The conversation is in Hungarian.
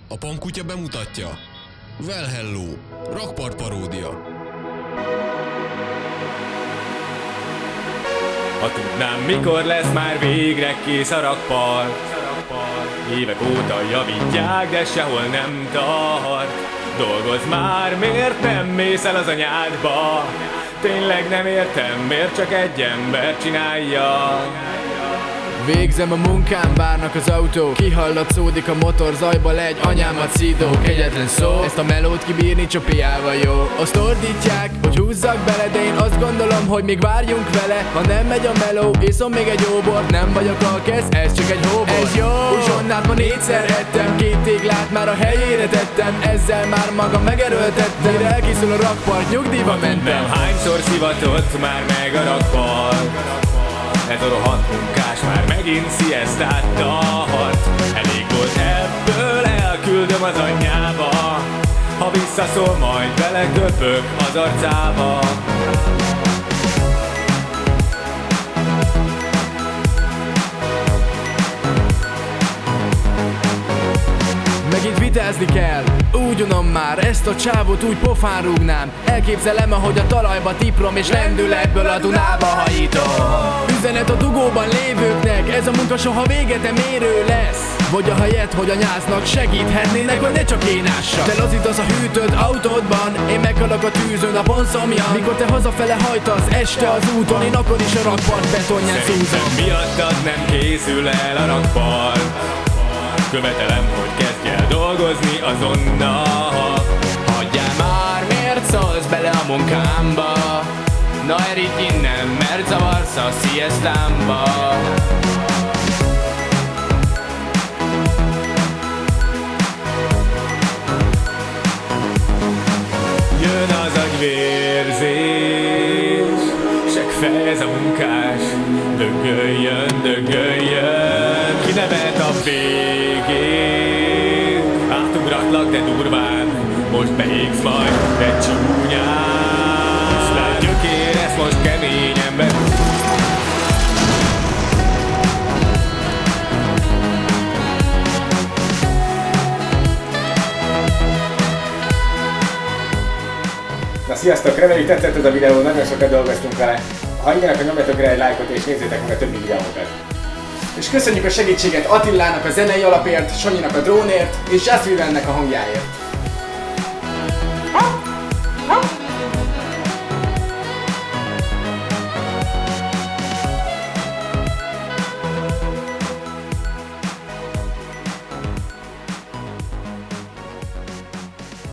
A Pankutya bemutatja. Well hello, rakpart paródia. Ha tudnám, mikor lesz már végre kész a rakpart. Évek óta javítják, de sehol nem tart. Dolgozz már, miért nem mész el az anyádba? Tényleg nem értem, miért csak egy ember csinálja. Végzem a munkám, várnak az autó. Kihallatszódik a motor, zajba legy anyámat szídó. Kegyetlen szó, ezt a melót kibírni csak piával jó. Azt ordítják, hogy húzzak bele, de én azt gondolom, hogy még várjunk vele. Ha nem megy a meló, iszom még egy jóbort. Nem vagyok alkesz, ez csak egy hóbor. Ez jó! Uzsonnát ma 4-szer ettem, 2 téglát már a helyére tettem. Ezzel már magam megerőltettem. Mire elkészül a rakpart, nyugdíjba mentem. Nem hányszor szivatott már meg a rakpart. Ez a rohadt munkás már megint sziesztát tart. Elég volt ebből, elküldöm az anyjába. Ha visszaszól, majd beleköpök az arcába. Megint vitázni kell, úgy unom már, ezt a csávot úgy pofán rúgnám. Elképzelem, ahogy a talajba tiprom, és lendületből a Dunába hajítom. Üzenet a dugóban lévőknek, ez a munka soha véget nem érő lesz. Vagy a helyet, hogy anyáznak, segíthetnének, hogy ne csak én ássak. Te lazítasz a hűtőt autódban, én meghalok a tűzön a bonszomjan. Mikor te hazafele hajtasz este az úton, én akkor is a rakpart betonján szúzom. Szerintem miattad nem készül el a rakpart. Követelem, hogy kezdj el dolgozni azonnal. Hagyjál már, miért szólsz bele a munkámba? Na erígy innen, mert zavarsz a sziesztámba. Jön az agyvérzés, seg fejez a munkás. Dögöljön, dögöljön, kinevet a végén. Átugratlak, de durván, most beégsz majd, de csúnyán. Szlát gyökér, ez most kemény ember. Na sziasztok, reméljük tetszett ez a videó, nagyon sokat dolgoztunk vele. Ha igen, akkor nyomjatok rá egy lájkot és nézzétek meg a többi videókat. És köszönjük a segítséget Attilának a zenei alapért, Sanyinak a drónért és Jasvivennek a hangjáért.